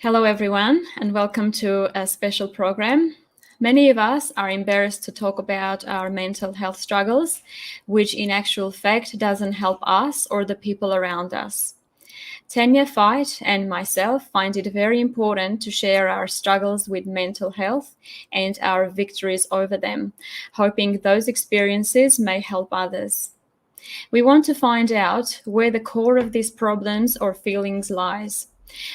Hello, everyone, and welcome to a special program. Many of us are embarrassed to talk about our mental health struggles, which in actual fact doesn't help us or the people around us. Tanya Veith and myself find it very important to share our struggles with mental health and our victories over them, hoping those experiences may help others. We want to find out where the core of these problems or feelings lies.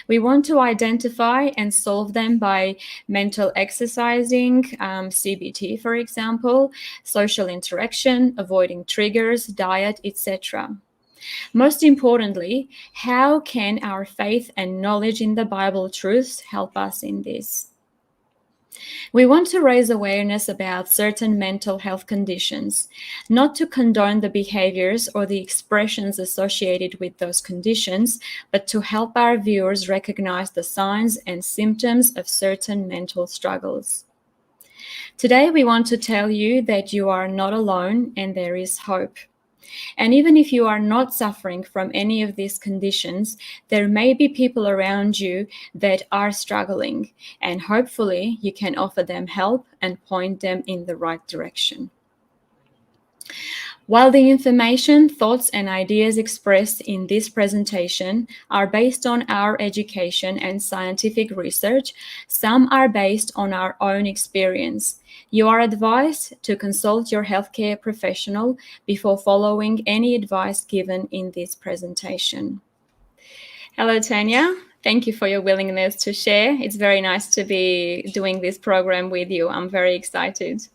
We want to identify and solve them by mental exercising, CBT, for example, social interaction, avoiding triggers, diet, etc. Most importantly, how can our faith and knowledge in the Bible truths help us in this? We want to raise awareness about certain mental health conditions, not to condone the behaviors or the expressions associated with those conditions, but to help our viewers recognize the signs and symptoms of certain mental struggles. Today, we want to tell you that you are not alone and there is hope. And even if you are not suffering from any of these conditions, there may be people around you that are struggling, and hopefully you can offer them help and point them in the right direction. While the information, thoughts, and ideas expressed in this presentation are based on our education and scientific research, some are based on our own experience. You are advised to consult your healthcare professional before following any advice given in this presentation. Hello, Tanya. Thank you for your willingness to share. It's very nice to be doing this program with you. I'm very excited.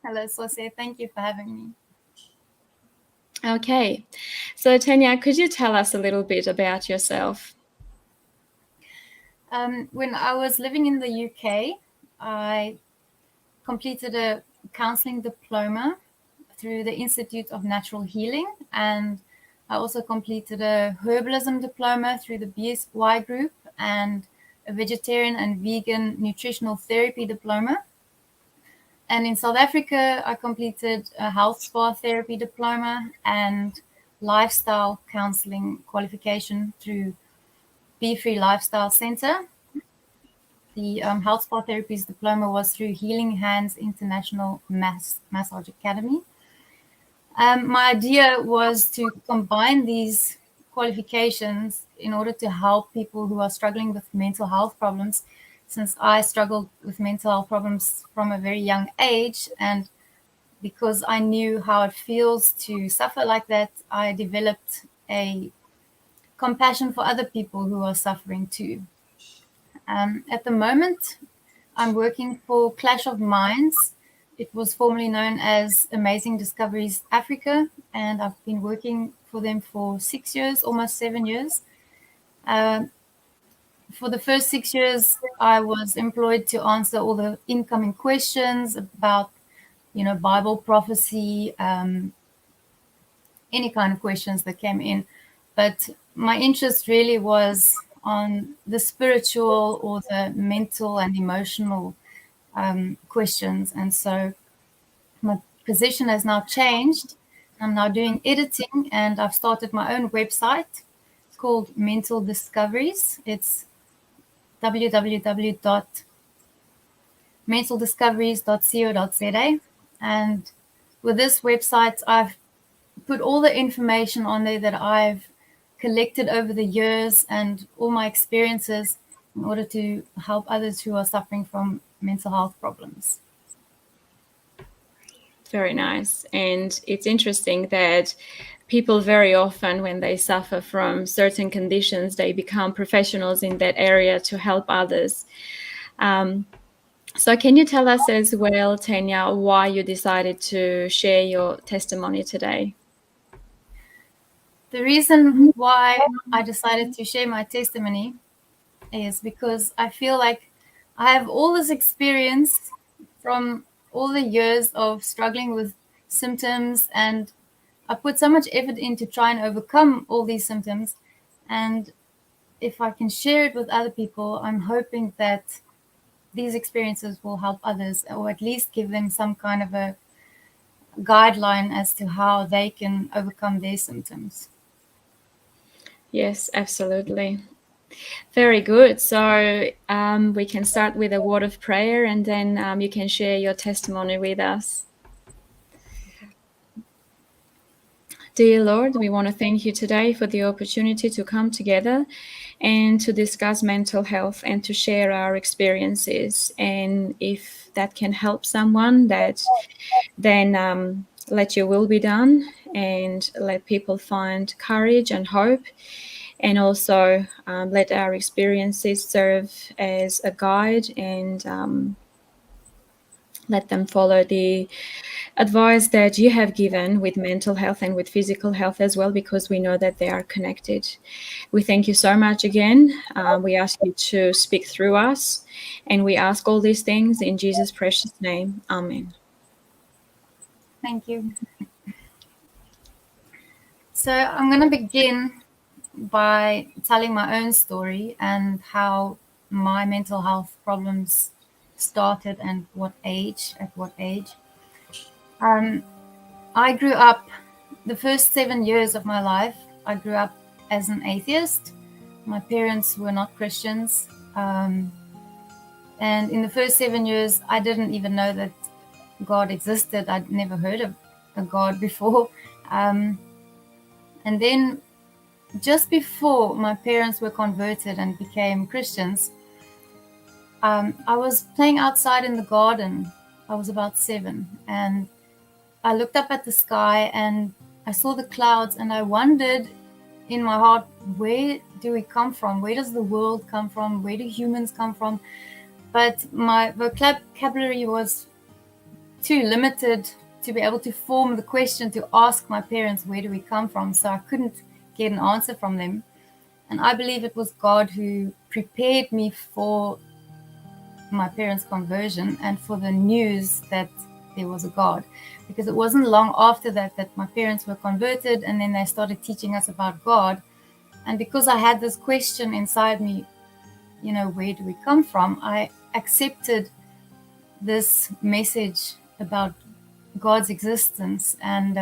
Hello, Sose. Thank you for having me. Okay, so Tanya, could you tell us a little bit about yourself? When I was living in the UK, I completed a counseling diploma through the Institute of Natural Healing, and I also completed a herbalism diploma through the BSY group and a vegetarian and vegan nutritional therapy diploma. And in South Africa, I completed a health spa therapy diploma and lifestyle counseling qualification through Be Free Lifestyle Center. The health spa therapies diploma was through Healing Hands International Massage Academy. My idea was to combine these qualifications in order to help people who are struggling with mental health problems, since I struggled with mental health problems from a very young age. And because I knew how it feels to suffer like that, I developed a compassion for other people who are suffering too. At the moment, I'm working for Clash of Minds. It was formerly known as Amazing Discoveries Africa, and I've been working for them for 6 years, almost 7 years. For the first 6 years, I was employed to answer all the incoming questions about, Bible prophecy, any kind of questions that came in. But my interest really was on the spiritual or the mental and emotional questions. And so my position has now changed. I'm now doing editing, and I've started my own website. It's called Mental Discoveries. It's www.mentaldiscoveries.co.za. And with this website, I've put all the information on there that I've collected over the years and all my experiences in order to help others who are suffering from mental health problems. Very nice. And it's interesting that people very often, when they suffer from certain conditions, they become professionals in that area to help others. So can you tell us as well, Tanya, why you decided to share your testimony today? The reason why I decided to share my testimony is because I feel like I have all this experience from all the years of struggling with symptoms, and I put so much effort in to try and overcome all these symptoms. And if I can share it with other people, I'm hoping that these experiences will help others, or at least give them some kind of a guideline as to how they can overcome their symptoms. Yes, absolutely. Very good. So we can start with a word of prayer, and then you can share your testimony with us. Dear Lord, we want to thank you today for the opportunity to come together and to discuss mental health and to share our experiences. And if that can help someone, then let your will be done and let people find courage and hope. And also let our experiences serve as a guide, and let them follow the advice that you have given with mental health and with physical health as well, because we know that they are connected. We thank you so much again. We ask you to speak through us, and we ask all these things in Jesus' precious name. Amen. Thank you. So I'm going to begin by telling my own story and how my mental health problems started and at what age. I grew up, the first 7 years of my life, I grew up as an atheist. My parents were not Christians. And in the first 7 years, I didn't even know that God existed. I'd never heard of a God before. And then just before my parents were converted and became Christians, I was playing outside in the garden. I was about 7, and I looked up at the sky and I saw the clouds, and I wondered in my heart, where do we come from? Where does the world come from? Where do humans come from? But my vocabulary was too limited to be able to form the question to ask my parents, where do we come from? So I couldn't get an answer from them. And I believe it was God who prepared me for my parents' conversion and for the news that there was a God. Because it wasn't long after that my parents were converted, and then they started teaching us about God. And because I had this question inside me, where do we come from? I accepted this message about God's existence, and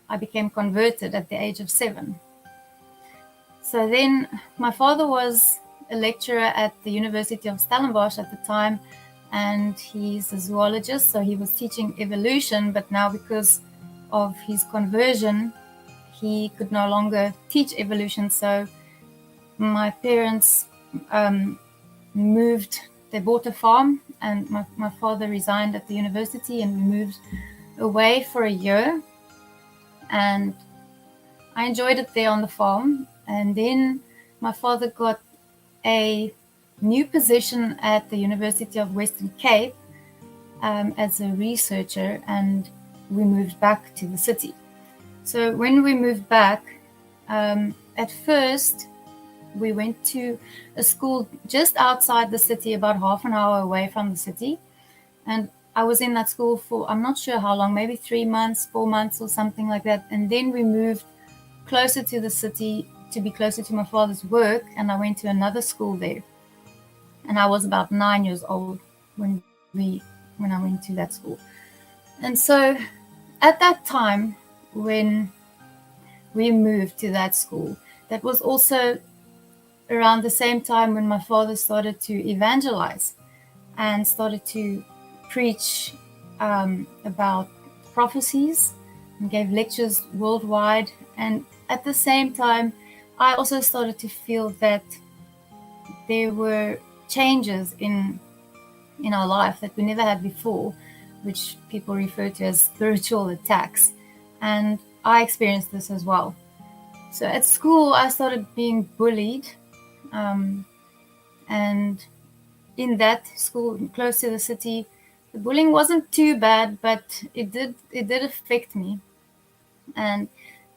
I became converted at the age of 7. So then my father was a lecturer at the University of Stellenbosch at the time, and he's a zoologist, so he was teaching evolution, but now because of his conversion, he could no longer teach evolution. So my parents moved, they bought a farm, and my father resigned at the university, and we moved away for a year, and I enjoyed it there on the farm. And then my father got a new position at the University of Western Cape as a researcher, and we moved back to the city. So when we moved back, at first we went to a school just outside the city, about half an hour away from the city. And I was in that school for, I'm not sure how long, maybe 3 months, 4 months or something like that. And then we moved closer to the city to be closer to my father's work, and I went to another school there. And I was about 9 years old when I went to that school. And so at that time, when we moved to that school, that was also around the same time when my father started to evangelize and started to preach about prophecies and gave lectures worldwide. And at the same time, I also started to feel that there were changes in our life that we never had before, which people refer to as spiritual attacks. And I experienced this as well. So at school, I started being bullied. And in that school, close to the city, the bullying wasn't too bad, but it did affect me. And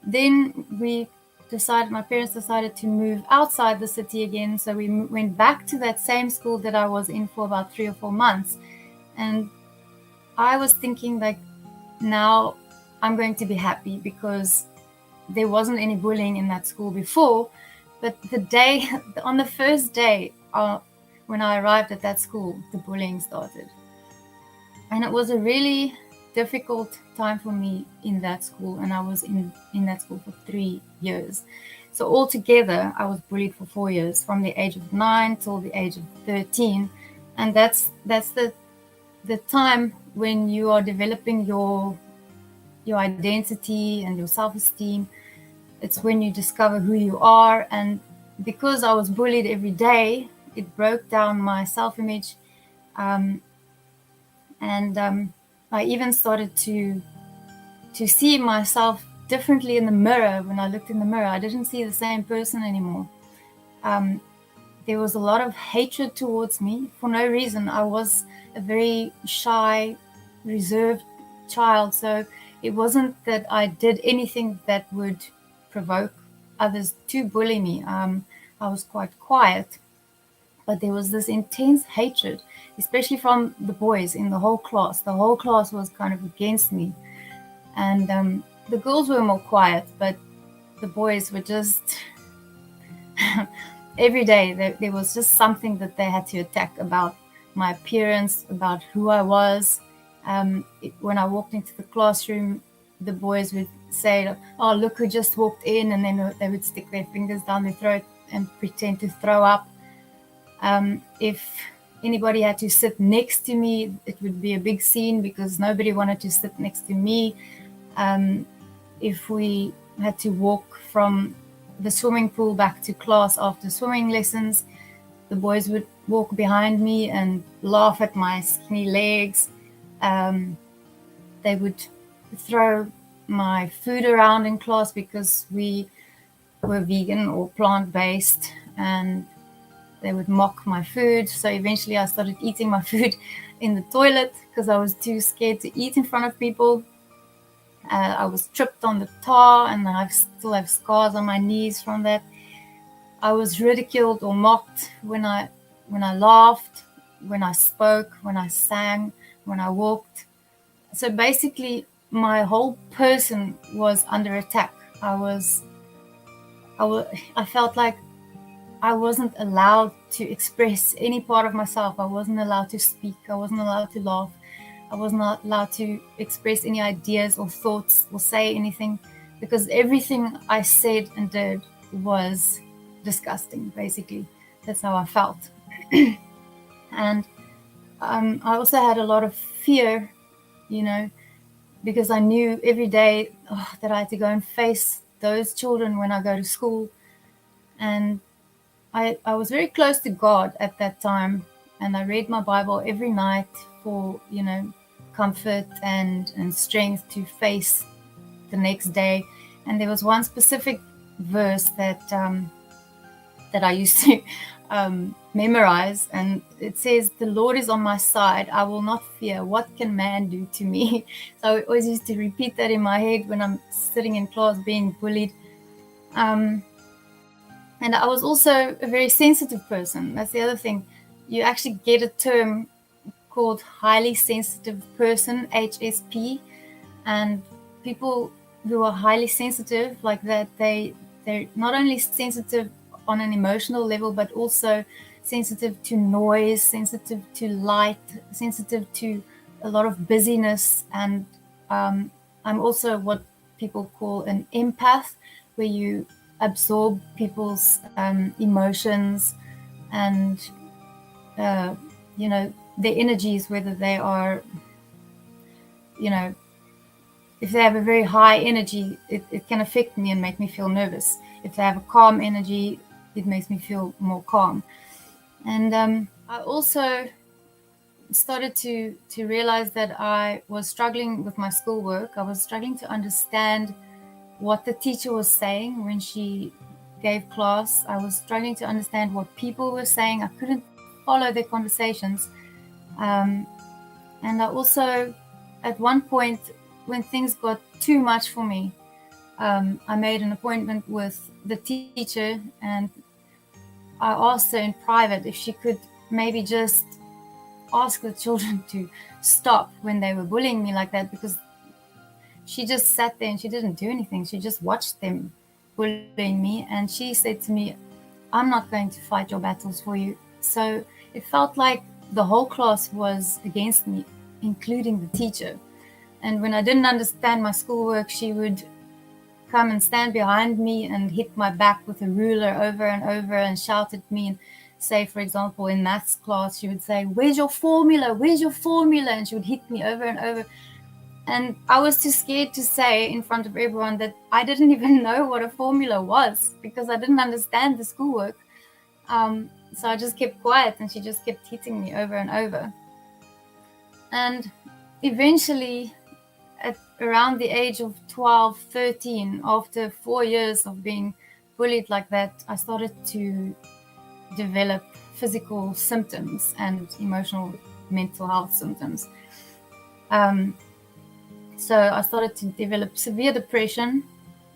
then my parents decided to move outside the city again. So we went back to that same school that I was in for about 3 or 4 months. And I was thinking, like, now I'm going to be happy because there wasn't any bullying in that school before. But on the first day, when I arrived at that school, the bullying started. And it was a really difficult time for me in that school. And I was in that school for 3 years. So altogether, I was bullied for 4 years, from the age of 9 till the age of 13. And that's the time when you are developing your identity and your self-esteem. It's when you discover who you are. And because I was bullied every day, it broke down my self-image. I even started to see myself differently in the mirror. When I looked in the mirror, I didn't see the same person anymore. There was a lot of hatred towards me for no reason. I was a very shy, reserved child, so it wasn't that I did anything that would provoke others to bully me. I was quite quiet, but there was this intense hatred, especially from the boys in the whole class. The whole class was kind of against me, and the girls were more quiet, but the boys were just every day there was just something that they had to attack about my appearance, about who I was. When I walked into the classroom, the boys would say, "Oh, look who just walked in," and then they would stick their fingers down their throat and pretend to throw up. If anybody had to sit next to me, it would be a big scene because nobody wanted to sit next to me. If we had to walk from the swimming pool back to class after swimming lessons, the boys would walk behind me and laugh at my skinny legs. They would throw my food around in class because we were vegan or plant-based, and they would mock my food. So eventually I started eating my food in the toilet because I was too scared to eat in front of people. I was tripped on the tar, and I still have scars on my knees from that. I was ridiculed or mocked when I laughed, when I spoke, when I sang, when I walked. So basically, my whole person was under attack. I felt like I wasn't allowed to express any part of myself. I wasn't allowed to speak. I wasn't allowed to laugh. I was not allowed to express any ideas or thoughts or say anything, because everything I said and did was disgusting, basically. That's how I felt. And I also had a lot of fear, because I knew every day that I had to go and face those children when I go to school. And I was very close to God at that time, and I read my Bible every night for, comfort and strength to face the next day. And there was one specific verse that I used to memorize, and it says, "The Lord is on my side. I will not fear. What can man do to me?" So I always used to repeat that in my head when I'm sitting in class being bullied. And I was also a very sensitive person. That's the other thing. You actually get a term called highly sensitive person, HSP, and people who are highly sensitive like that, they're not only sensitive on an emotional level, but also sensitive to noise, sensitive to light, sensitive to a lot of busyness. And I'm also what people call an empath, where you absorb people's emotions and their energies, whether they are, if they have a very high energy, it can affect me and make me feel nervous. If they have a calm energy, it makes me feel more calm. And I also started to realize that I was struggling with my schoolwork. I was struggling to understand what the teacher was saying when she gave class. I was struggling to understand what people were saying. I couldn't follow their conversations. And I also, at one point, when things got too much for me, I made an appointment with the teacher, and I asked her in private if she could maybe just ask the children to stop when they were bullying me like that, because she just sat there and she didn't do anything. She just watched them bullying me, and she said to me, "I'm not going to fight your battles for you." So it felt like the whole class was against me, including the teacher. And when I didn't understand my schoolwork, she would come and stand behind me and hit my back with a ruler over and over and shout at me. And say, for example, in maths class, she would say, "Where's your formula? Where's your formula?" And she would hit me over and over. And I was too scared to say in front of everyone that I didn't even know what a formula was, because I didn't understand the schoolwork. So I just kept quiet, and she just kept hitting me over and over. And eventually, at around the age of 12, 13, after 4 years of being bullied like that, I started to develop physical symptoms and emotional mental health symptoms. So I started to develop severe depression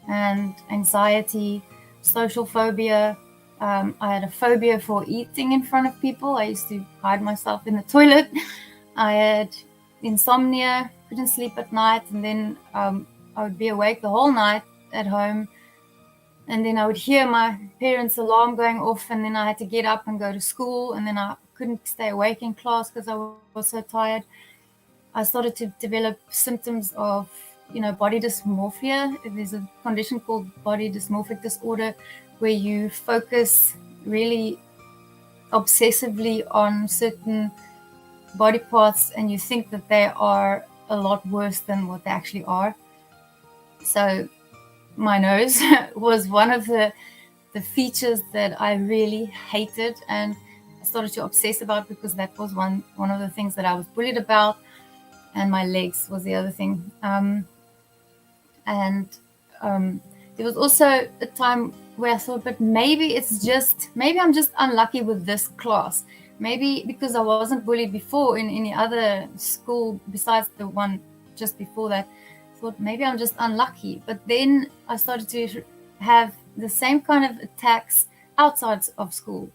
and anxiety, social phobia. I had a phobia for eating in front of people. I used to hide myself in the toilet. I had insomnia, couldn't sleep at night, and then I would be awake the whole night at home. And then I would hear my parents' alarm going off, and then I had to get up and go to school, and then I couldn't stay awake in class because I was so tired. I started to develop symptoms of, body dysmorphia. There's a condition called body dysmorphic disorder, where you focus really obsessively on certain body parts and you think that they are a lot worse than what they actually are. So my nose was one of the features that I really hated, and I started to obsess about, because that was one of the things that I was bullied about. And my legs was the other thing. There was also a time where I thought, but maybe I'm just unlucky with this class. Maybe because I wasn't bullied before in any other school besides the one just before that. I thought maybe I'm just unlucky. But then I started to have the same kind of attacks outside of school.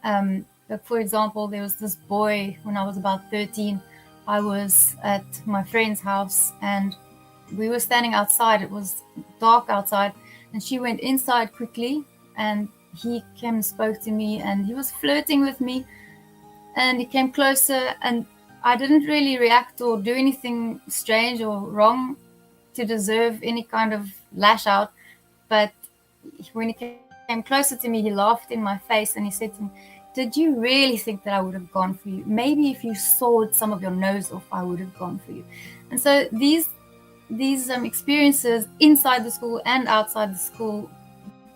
Like, for example, there was this boy when I was about 13. I was at my friend's house and we were standing outside. It was dark outside, and she went inside quickly, and he came and spoke to me, and he was flirting with me, and he came closer, and I didn't really react or do anything strange or wrong to deserve any kind of lash out. But when he came closer to me, he laughed in my face and he said to me, "Did you really think that I would have gone for you? Maybe if you sawed some of your nose off, I would have gone for you." And so these experiences inside the school and outside the school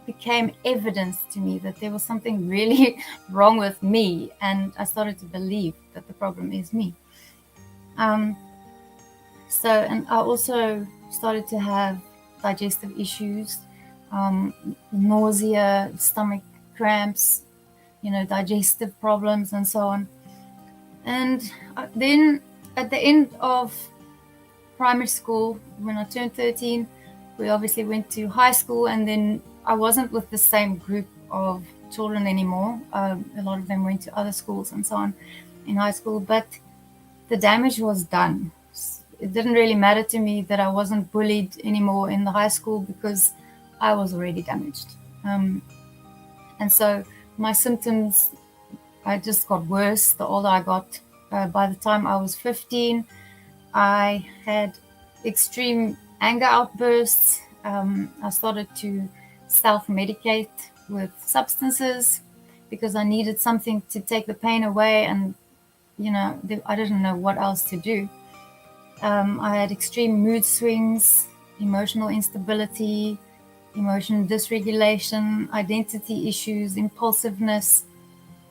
became evidence to me that there was something really wrong with me, and I started to believe that the problem is me. And I also started to have digestive issues, nausea, stomach cramps, digestive problems, and so on. And then at the end of primary school, when I turned 13, we obviously went to high school, and then I wasn't with the same group of children anymore. A lot of them went to other schools and so on in high school, but the damage was done. It didn't really matter to me that I wasn't bullied anymore in the high school, because I was already damaged. And so my symptoms, I just got worse the older I got. By the time I was 15, I had extreme anger outbursts. I started to self-medicate with substances because I needed something to take the pain away, and I didn't know what else to do. I had extreme mood swings, emotional instability, emotional dysregulation, identity issues, impulsiveness,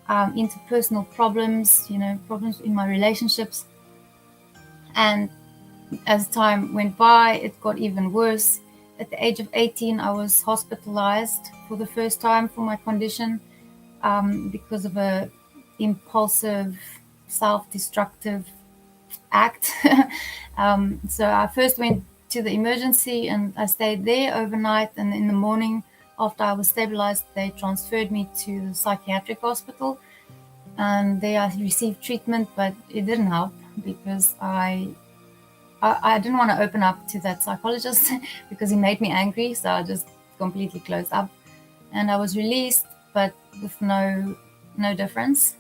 interpersonal problems, problems in my relationships. And as time went by, it got even worse. At the age of 18, I was hospitalized for the first time for my condition because of a impulsive, self-destructive act. So I first went to the emergency and I stayed there overnight, and in the morning after I was stabilized, they transferred me to the psychiatric hospital, and there I received treatment, but it didn't help because I didn't want to open up to that psychologist because he made me angry, so I just completely closed up, and I was released, but with no difference.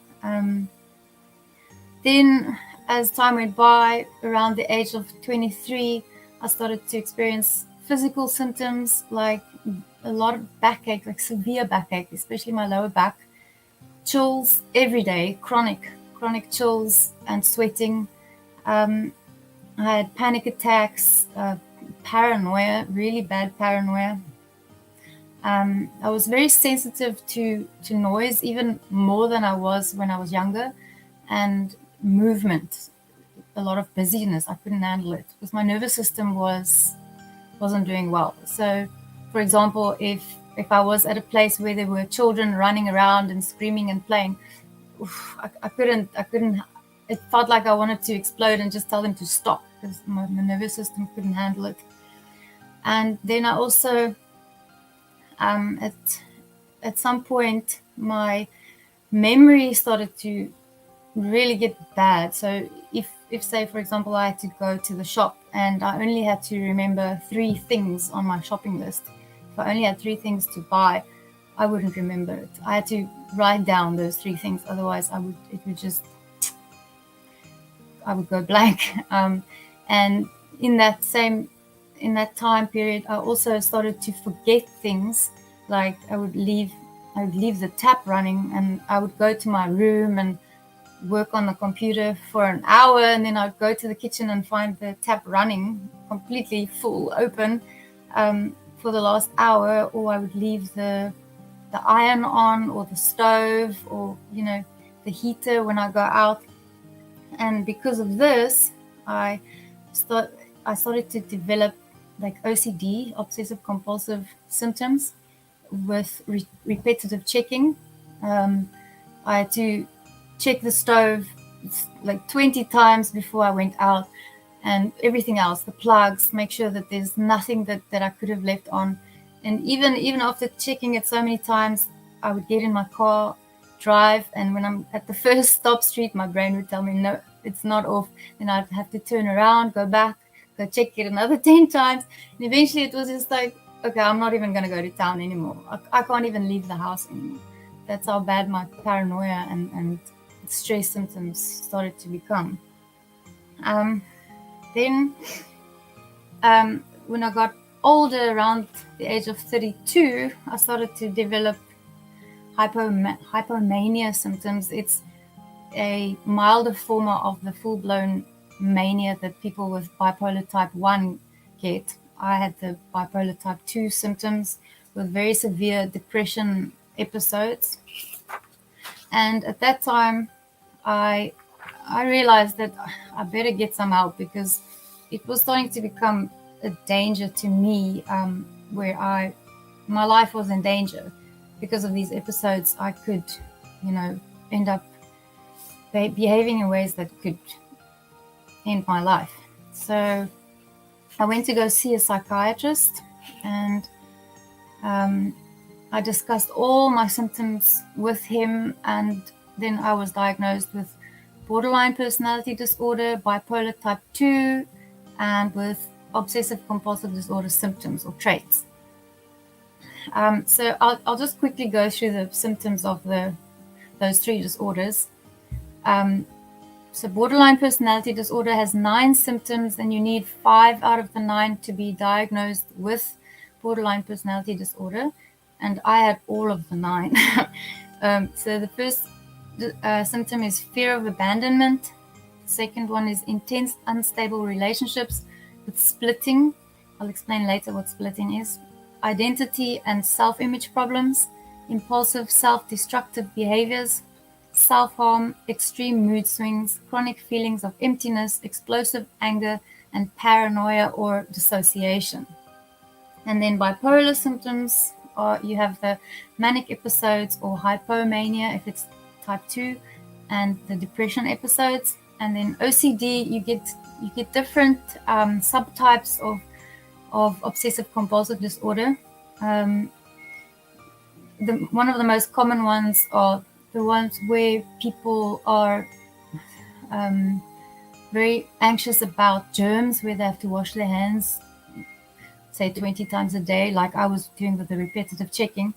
Then as time went by, around the age of 23, I started to experience physical symptoms like a lot of backache, like severe backache, especially my lower back, chills every day, chronic chills and sweating. I had panic attacks, paranoia, really bad paranoia. I was very sensitive to noise, even more than I was when I was younger, and movement, a lot of busyness. I couldn't handle it because my nervous system wasn't doing well. So, for example, if I was at a place where there were children running around and screaming and playing, I couldn't. It felt like I wanted to explode and just tell them to stop because my nervous system couldn't handle it. And then I also, at some point, my memory started to really get bad. So if say, for example, I had to go to the shop and I only had to remember 3 things on my shopping list, if I only had 3 things to buy, I wouldn't remember it. I had to write down those 3 things, otherwise I would go blank. And in that time period, I also started to forget things. Like I would leave the tap running, and I would go to my room and work on the computer for an hour, and then I'd go to the kitchen and find the tap running completely full open for the last hour, or I would leave the iron on, or the stove, or the heater when I go out. And because of this, I started to develop like OCD, obsessive compulsive symptoms, with repetitive checking. I had to check the stove like 20 times before I went out, and everything else, the plugs, make sure that there's nothing that I could have left on. And even after checking it so many times, I would get in my car, drive, and when I'm at the first stop street, my brain would tell me, no, it's not off. Then I'd have to turn around, go back, go check it another 10 times. And eventually it was just like, okay, I'm not even going to go to town anymore. I can't even leave the house anymore. That's how bad my paranoia and stress symptoms started to become. Then when I got older, around the age of 32, I started to develop hypomania symptoms. It's a milder form of the full-blown mania that people with bipolar type 1 get. I had the bipolar type 2 symptoms with very severe depression episodes. And at that time, I realized that I better get some help, because it was starting to become a danger to me, where my life was in danger. Because of these episodes, I could, end up behaving in ways that could end my life. So I went to go see a psychiatrist, and I discussed all my symptoms with him, and then I was diagnosed with borderline personality disorder, bipolar type 2, and with obsessive compulsive disorder symptoms or traits. So I'll just quickly go through the symptoms of those 3 disorders. So borderline personality disorder has 9 symptoms, and you need 5 out of the 9 to be diagnosed with borderline personality disorder. And I had all of the 9. So the first symptom is fear of abandonment. The second one is intense unstable relationships with splitting. I'll explain later what splitting is. Identity and self-image problems, impulsive self-destructive behaviors, self-harm, extreme mood swings, chronic feelings of emptiness, explosive anger, and paranoia or dissociation. And then bipolar symptoms are, you have the manic episodes or hypomania if it's type 2, and the depression episodes. And then OCD, you get different subtypes of obsessive compulsive disorder. One of the most common ones are the ones where people are very anxious about germs, where they have to wash their hands, say 20 times a day, like I was doing with the repetitive checking.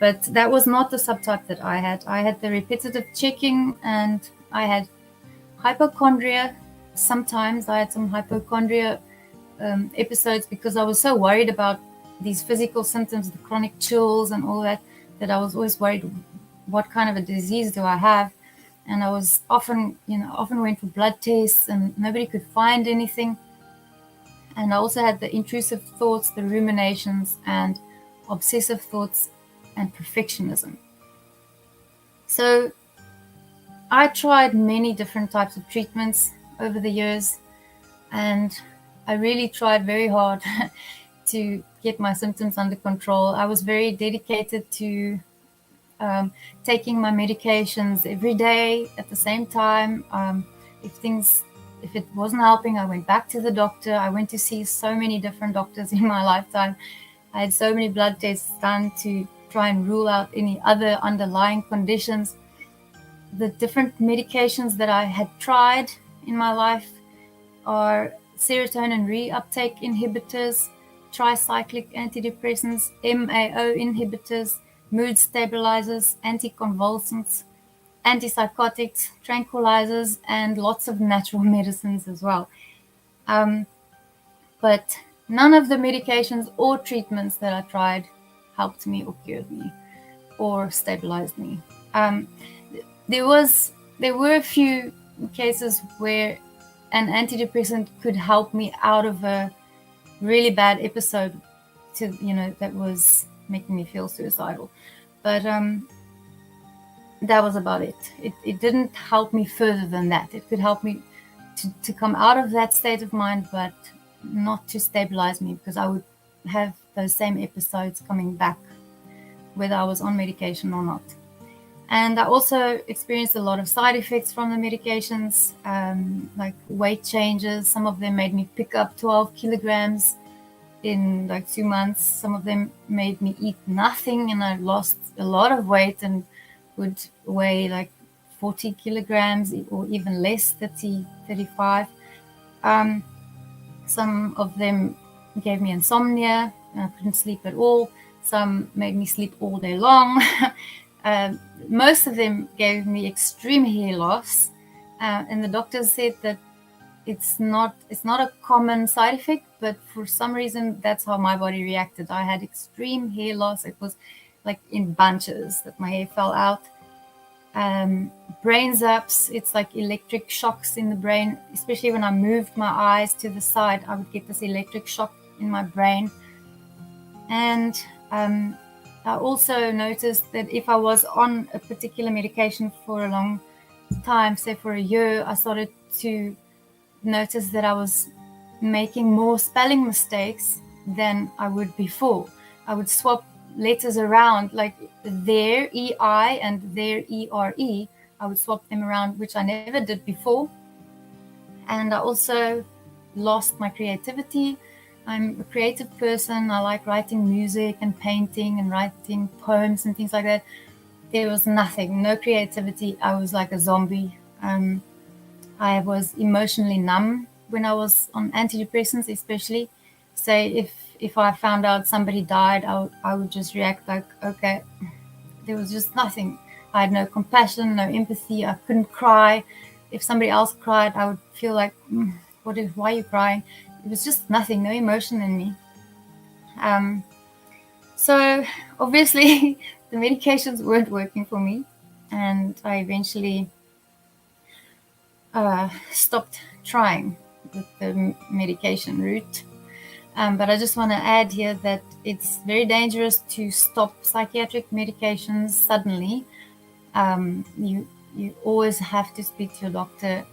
But that was not the subtype that I had. I had the repetitive checking, and I had hypochondria. Sometimes I had some hypochondria episodes because I was so worried about these physical symptoms, the chronic chills and all that, that I was always worried, what kind of a disease do I have? And I was often went for blood tests and nobody could find anything. And I also had the intrusive thoughts, the ruminations, and obsessive thoughts and perfectionism. So I tried many different types of treatments over the years, and I really tried very hard to get my symptoms under control. I was very dedicated to taking my medications every day at the same time. If it wasn't helping, I went back to the doctor. I went to see so many different doctors in my lifetime. I had so many blood tests done to try and rule out any other underlying conditions. The different medications that I had tried in my life are serotonin reuptake inhibitors, tricyclic antidepressants, MAO inhibitors, mood stabilizers, anticonvulsants, antipsychotics, tranquilizers, and lots of natural medicines as well. But none of the medications or treatments that I tried helped me or cured me or stabilized me. There were a few cases where an antidepressant could help me out of a really bad episode that was making me feel suicidal. But that was about it. It didn't help me further than that. It could help me to come out of that state of mind, but not to stabilize me, because I would have those same episodes coming back whether I was on medication or not. And I also experienced a lot of side effects from the medications, like weight changes. Some of them made me pick up 12 kilograms in like 2 months. Some of them made me eat nothing, and I lost a lot of weight and would weigh like 40 kilograms or even less, 30, 35. Some of them gave me insomnia, and I couldn't sleep at all. Some made me sleep all day long. Most of them gave me extreme hair loss, and the doctors said that it's not a common side effect, but for some reason that's how my body reacted. I had extreme hair loss. It was like in bunches that my hair fell out. Brain zaps, it's like electric shocks in the brain, especially when I moved my eyes to the side, I would get this electric shock in my brain. And I also noticed that if I was on a particular medication for a long time, say for a year, I started to notice that I was making more spelling mistakes than I would before. I would swap letters around, like their EI and their ERE. I would swap them around, which I never did before. And I also lost my creativity. I'm a creative person. I like writing music and painting and writing poems and things like that. There was nothing, no creativity. I was like a zombie. I was emotionally numb when I was on antidepressants, especially. Say if I found out somebody died, I would just react like, okay, there was just nothing. I had no compassion, no empathy. I couldn't cry. If somebody else cried, I would feel like, why are you crying? It was just nothing, no emotion in me. So obviously the medications weren't working for me, and I eventually stopped trying with the medication route. But I just want to add here that it's very dangerous to stop psychiatric medications suddenly. You always have to speak to your doctor,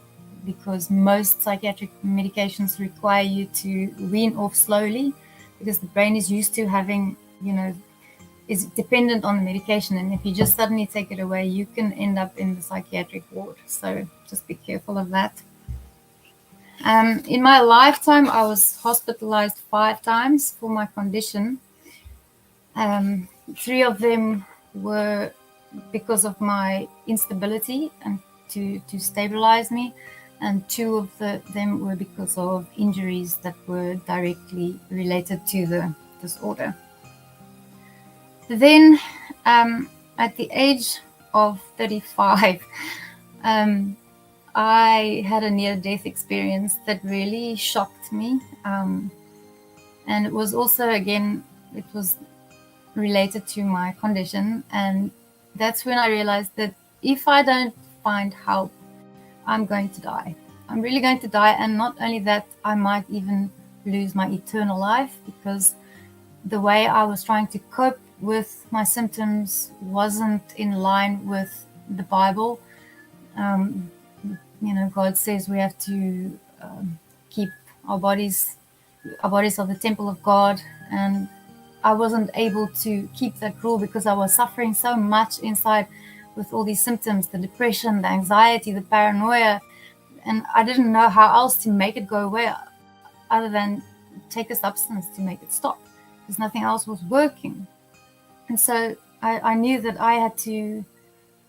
because most psychiatric medications require you to wean off slowly, because the brain is used to having, is dependent on the medication. And if you just suddenly take it away, you can end up in the psychiatric ward. So just be careful of that. In my lifetime, I was hospitalized 5 times for my condition. 3 of them were because of my instability and to stabilize me, and 2 of them were because of injuries that were directly related to the disorder. Then, at the age of 35, I had a near-death experience that really shocked me. And it was also, again, it was related to my condition. And that's when I realized that if I don't find help, I'm going to die. I'm really going to die. And not only that, I might even lose my eternal life, because the way I was trying to cope with my symptoms wasn't in line with the Bible. God says we have to keep our bodies are the temple of God, and I wasn't able to keep that rule because I was suffering so much inside with all these symptoms, the depression, the anxiety, the paranoia, and I didn't know how else to make it go away other than take a substance to make it stop, because nothing else was working. And so I knew that I had to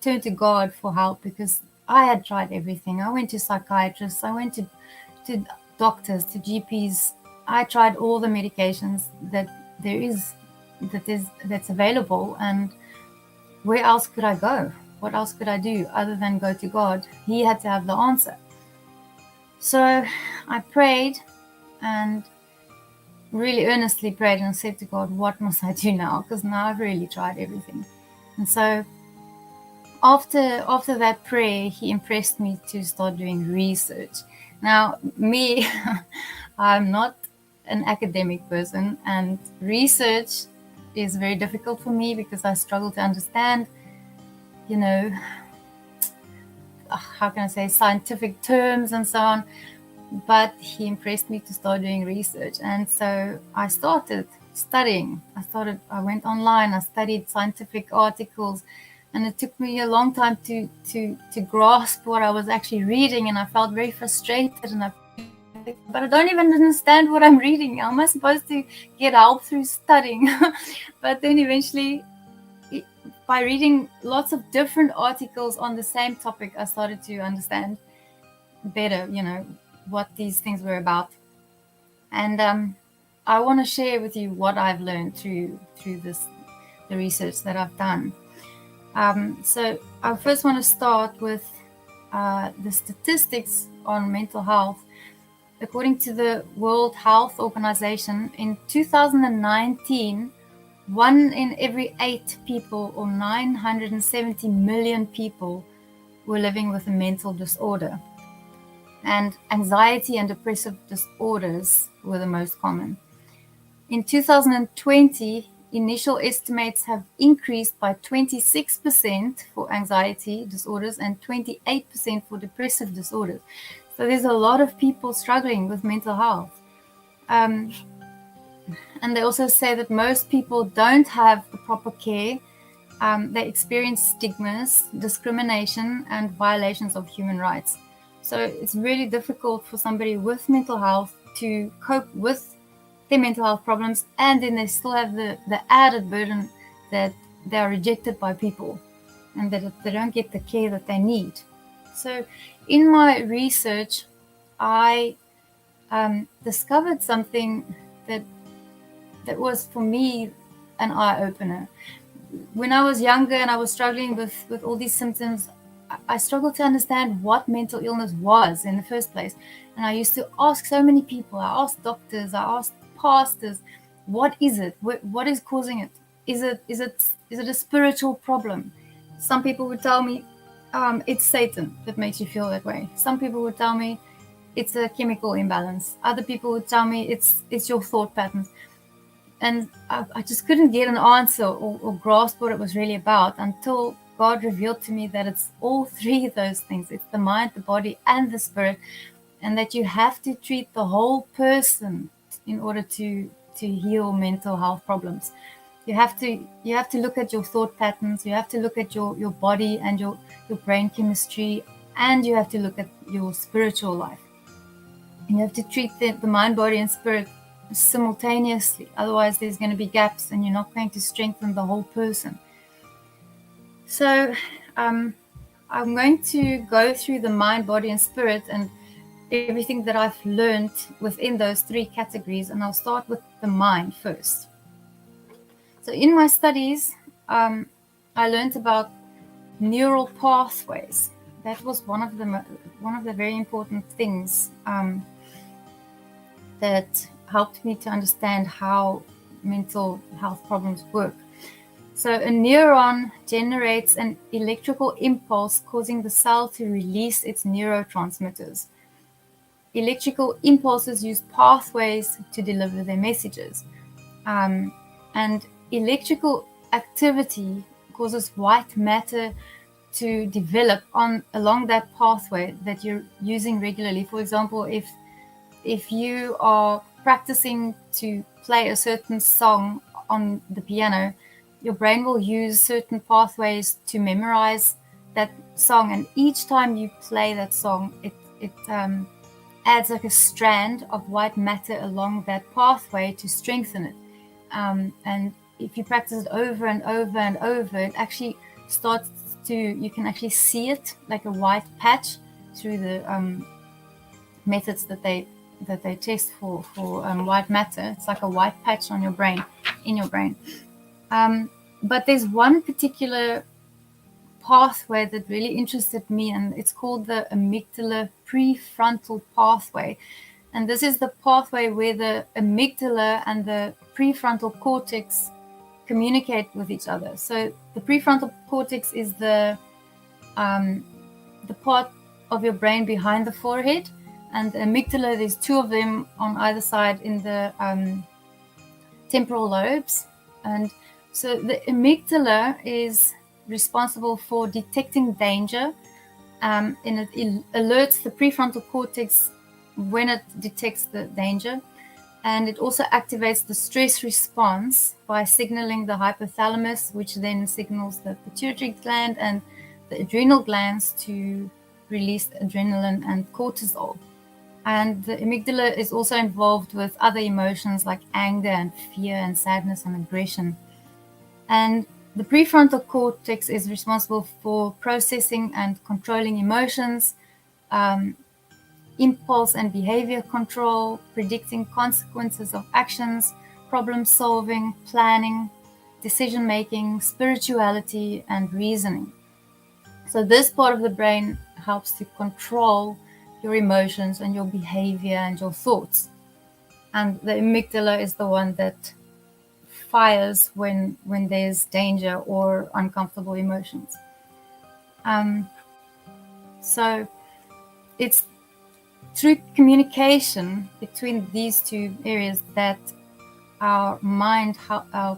turn to God for help, because I had tried everything. I went to psychiatrists, I went to doctors, to GPs. I tried all the medications that's available, and where else could I go? What else could I do other than go to God? He had to have the answer. So I prayed, and really earnestly prayed, and said to God, what must I do now? Because now I've really tried everything. And so after that prayer, he impressed me to start doing research. Now, me, I'm not an academic person, and research is very difficult for me because I struggle to understand, how can I say, scientific terms and so on. But he impressed me to start doing research. And so I started studying. I went online, I studied scientific articles, and it took me a long time to grasp what I was actually reading. And I felt very frustrated, but I don't even understand what I'm reading. How am I supposed to get help through studying? But then eventually, by reading lots of different articles on the same topic, I started to understand better, what these things were about. And I want to share with you what I've learned through the research that I've done. So I first want to start with the statistics on mental health. According to the World Health Organization, in 2019, 1 in every 8 people, or 970 million people, were living with a mental disorder. And anxiety and depressive disorders were the most common. In 2020, initial estimates have increased by 26% for anxiety disorders and 28% for depressive disorders. So there's a lot of people struggling with mental health. And they also say that most people don't have the proper care. They experience stigmas, discrimination, and violations of human rights. So it's really difficult for somebody with mental health to cope with their mental health problems, and then they still have the added burden that they are rejected by people and that they don't get the care that they need. So in my research, I discovered something that was, for me, an eye-opener. When I was younger and I was struggling with all these symptoms, I struggled to understand what mental illness was in the first place. And I used to ask so many people. I asked doctors, I asked pastors, what is it? What is causing it? Is it a spiritual problem? Some people would tell me it's Satan that makes you feel that way. Some people would tell me it's a chemical imbalance. Other people would tell me it's your thought patterns. And I just couldn't get an answer or grasp what it was really about until God revealed to me that it's all three of those things. It's the mind, the body, and the spirit, and that you have to treat the whole person in order to heal mental health problems. You have to look at your thought patterns. You have to look at your body and your brain chemistry, and you have to look at your spiritual life. And you have to treat the mind, body, and spirit simultaneously. Otherwise, there's going to be gaps, and you're not going to strengthen the whole person. So I'm going to go through the mind, body, and spirit, and everything that I've learned within those three categories. And I'll start with the mind first. So in my studies, I learned about neural pathways that was one of the very important things that helped me to understand how mental health problems work. So a neuron generates an electrical impulse causing the cell to release its neurotransmitters. Electrical impulses use pathways to deliver their messages. And electrical activity causes white matter to develop along that pathway that you're using regularly. For example, if you are practicing to play a certain song on the piano, your brain will use certain pathways to memorize that song, and each time you play that song, it adds like a strand of white matter along that pathway to strengthen it. And if you practice it over and over and over, it actually starts to, you can actually see it like a white patch through the methods that they test for white matter. It's like a white patch on your brain, in your brain. But there's one particular pathway that really interested me, and it's called the amygdala prefrontal pathway. And this is the pathway where the amygdala and the prefrontal cortex communicate with each other. So the prefrontal cortex is the part of your brain behind the forehead, and the amygdala, there's two of them on either side in the temporal lobes. And so the amygdala is responsible for detecting danger, and it alerts the prefrontal cortex when it detects the danger. And it also activates the stress response by signaling the hypothalamus, which then signals the pituitary gland and the adrenal glands to release adrenaline and cortisol. And the amygdala is also involved with other emotions like anger and fear and sadness and aggression. And the prefrontal cortex is responsible for processing and controlling emotions, impulse and behavior control, predicting consequences of actions, problem solving, planning, decision making, spirituality, and reasoning. So this part of the brain helps to control your emotions and your behavior and your thoughts. And the amygdala is the one that fires when there's danger or uncomfortable emotions. So it's through communication between these two areas that our mind, our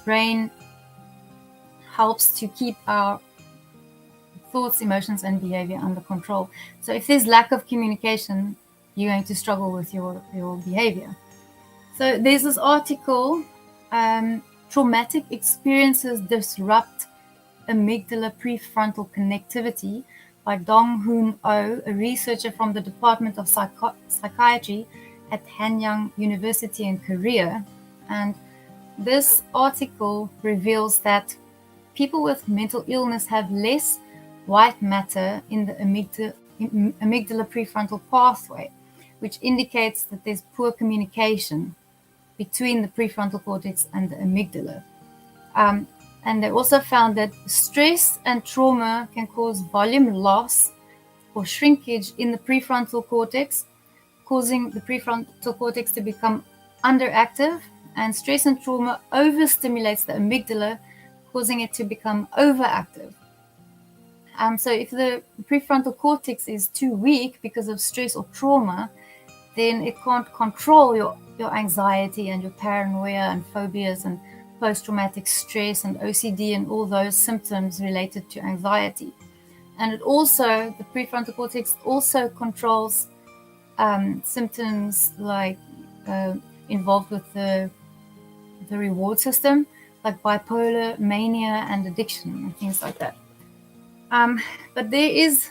brain helps to keep our thoughts, emotions, and behavior under control. So if there's lack of communication, you're going to struggle with your behavior. So there's this article, Traumatic Experiences Disrupt Amygdala Prefrontal Connectivity, by Dong Hoon Oh, a researcher from the Department of Psychiatry at Hanyang University in Korea. And this article reveals that people with mental illness have less white matter in the amygdala prefrontal pathway, which indicates that there's poor communication between the prefrontal cortex and the amygdala. And they also found that stress and trauma can cause volume loss or shrinkage in the prefrontal cortex, causing the prefrontal cortex to become underactive, and stress and trauma overstimulates the amygdala, causing it to become overactive. So if the prefrontal cortex is too weak because of stress or trauma, then it can't control your anxiety and your paranoia and phobias and post-traumatic stress and OCD and all those symptoms related to anxiety. And it also, the prefrontal cortex also controls symptoms like involved with the reward system, like bipolar, mania, and addiction, and things like that. But there is,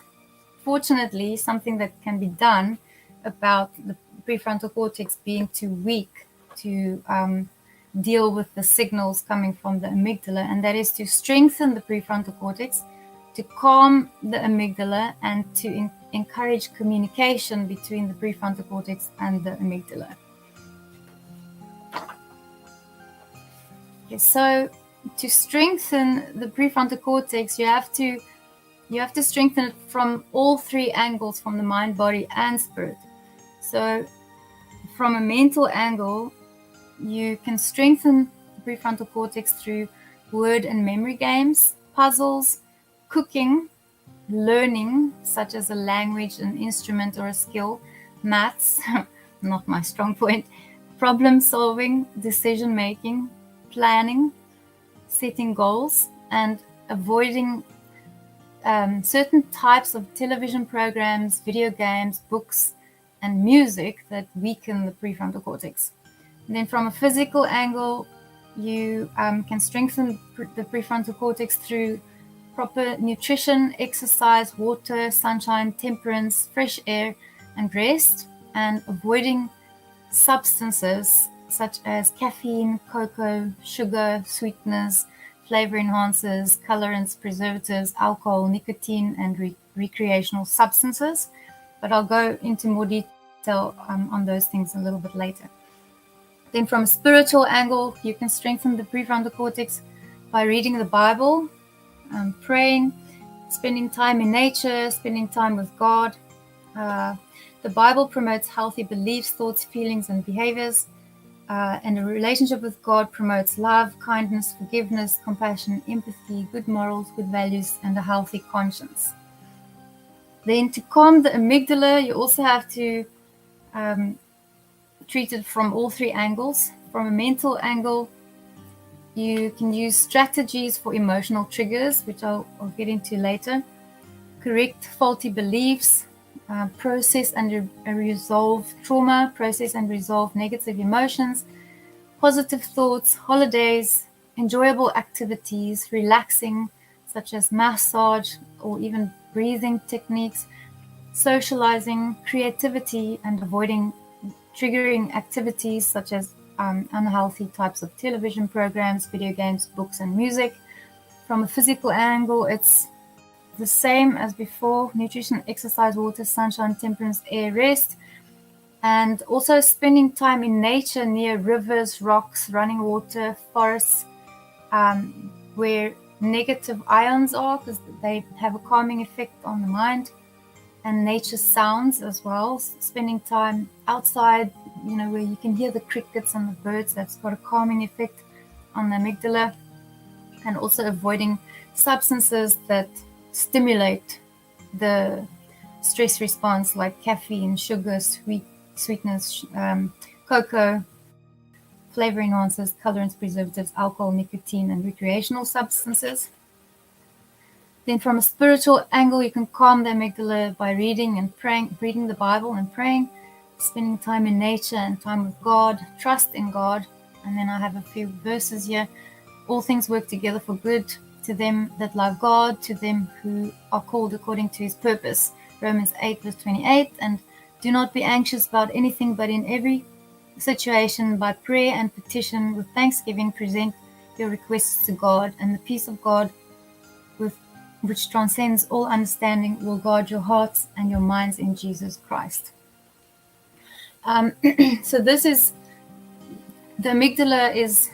fortunately, something that can be done about the prefrontal cortex being too weak to deal with the signals coming from the amygdala, and that is to strengthen the prefrontal cortex, to calm the amygdala, and to encourage communication between the prefrontal cortex and the amygdala. Okay, so to strengthen the prefrontal cortex, you have to you have to strengthen it from all three angles, from the mind, body, and spirit. So from a mental angle, you can strengthen the prefrontal cortex through word and memory games, puzzles, cooking, learning, such as a language, an instrument, or a skill, maths, not my strong point, problem solving, decision making, planning, setting goals, and avoiding certain types of television programs, video games, books, and music that weaken the prefrontal cortex. And then from a physical angle, you can strengthen the prefrontal cortex through proper nutrition, exercise, water, sunshine, temperance, fresh air, and rest, and avoiding substances such as caffeine, cocoa, sugar, sweeteners, flavor enhancers, colorants, preservatives, alcohol, nicotine, and recreational substances. But I'll go into more detail on those things a little bit later. Then from a spiritual angle, you can strengthen the prefrontal cortex by reading the Bible, praying, spending time in nature, spending time with God. The Bible promotes healthy beliefs, thoughts, feelings, and behaviors. And a relationship with God promotes love, kindness, forgiveness, compassion, empathy, good morals, good values, and a healthy conscience. Then to calm the amygdala, you also have to treat it from all three angles. From a mental angle, you can use strategies for emotional triggers, which I'll get into later. Correct faulty beliefs, process and resolve trauma, process and resolve negative emotions, positive thoughts, holidays, enjoyable activities, relaxing, such as massage or even breathing techniques, socializing, creativity, and avoiding triggering activities such as unhealthy types of television programs, video games, books, and music. From a physical angle, it's the same as before: nutrition, exercise, water, sunshine, temperance, air, rest, and also spending time in nature near rivers, rocks, running water, forests, where negative ions are, because they have a calming effect on the mind, and nature sounds as well. Spending time outside, where you can hear the crickets and the birds, that's got a calming effect on the amygdala. And also avoiding substances that stimulate the stress response, like caffeine, sugar, sweetness, cocoa, flavor enhancers, colorants, preservatives, alcohol, nicotine, and recreational substances. Then from a spiritual angle, you can calm the amygdala by reading and praying, reading the Bible and praying, spending time in nature and time with God, trust in God. And then I have a few verses here. All things work together for good to them that love God, to them who are called according to his purpose. Romans 8, verse 28. And do not be anxious about anything, but in every situation, by prayer and petition, with thanksgiving, present your requests to God, and the peace of God, which transcends all understanding, will guard your hearts and your minds in Jesus Christ. So this is, the amygdala is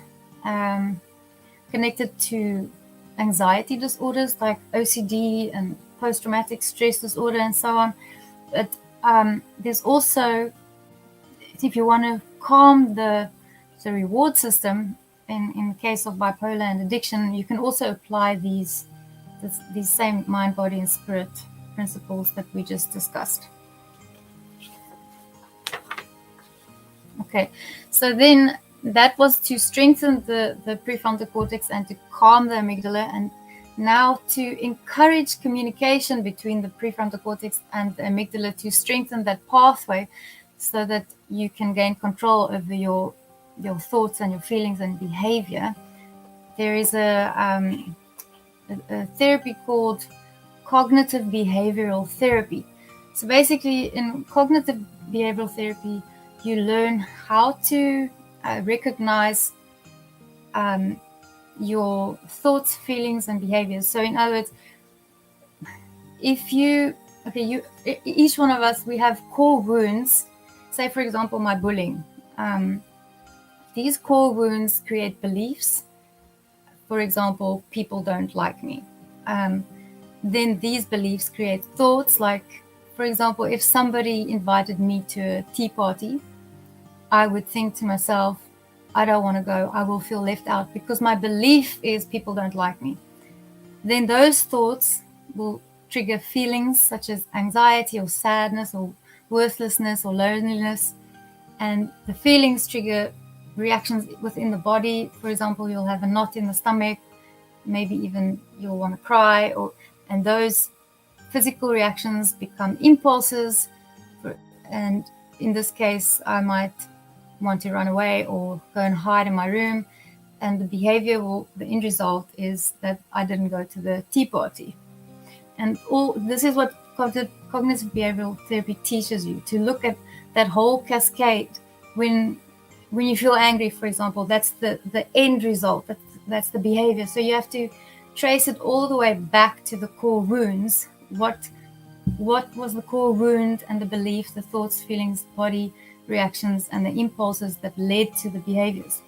connected to anxiety disorders like OCD and post-traumatic stress disorder and so on. But there's also, if you want to calm the reward system in case of bipolar and addiction, you can also apply these same mind, body, and spirit principles that we just discussed. Okay, so then that was to strengthen the prefrontal cortex and to calm the amygdala, and now to encourage communication between the prefrontal cortex and the amygdala to strengthen that pathway so that you can gain control over your thoughts and your feelings and behavior. There is a therapy called cognitive behavioral therapy. So basically, in cognitive behavioral therapy, you learn how to recognize your thoughts, feelings, and behaviors. So in other words, if each one of us, we have core wounds. Say, for example, my bullying. These core wounds create beliefs. For example, people don't like me. then these beliefs create thoughts like, for example, if somebody invited me to a tea party, I would think to myself, I don't want to go, I will feel left out, because my belief is people don't like me. Then those thoughts will trigger feelings such as anxiety or sadness or worthlessness or loneliness. And the feelings trigger reactions within the body. For example, you'll have a knot in the stomach, maybe even you'll want to cry, and those physical reactions become impulses. And in this case, I might want to run away or go and hide in my room. And the behavior the end result is that I didn't go to the tea party. And this is what cognitive behavioral therapy teaches you, to look at that whole cascade. When you feel angry, for example, that's the end result, that's the behavior. So you have to trace it all the way back to the core wounds. What was the core wound, and the beliefs, the thoughts, feelings, body reactions, and the impulses that led to the behaviors.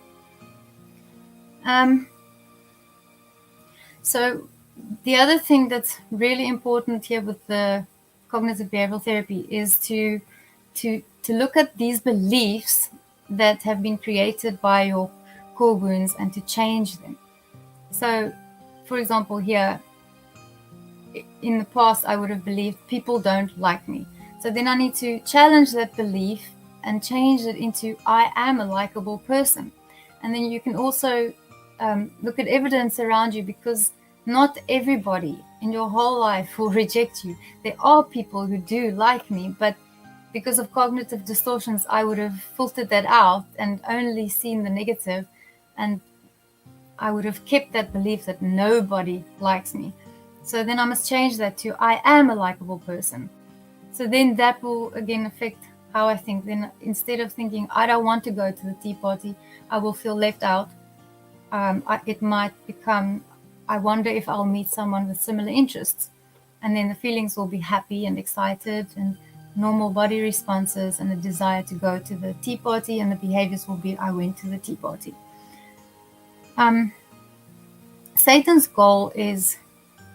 So the other thing that's really important here with the cognitive behavioral therapy is to look at these beliefs that have been created by your core wounds and to change them. So, for example, here, in the past, I would have believed people don't like me. So then I need to challenge that belief and change it into I am a likable person. And then you can also look at evidence around you, because not everybody in your whole life will reject you. There are people who do like me, but because of cognitive distortions, I would have filtered that out and only seen the negative, and I would have kept that belief that nobody likes me. So then I must change that to I am a likable person. So then that will again affect how I think. Then instead of thinking I don't want to go to the tea party, I will feel left out. It might become I wonder if I'll meet someone with similar interests. And then the feelings will be happy and excited and normal body responses and a desire to go to the tea party, and the behaviors will be I went to the tea party. Satan's goal is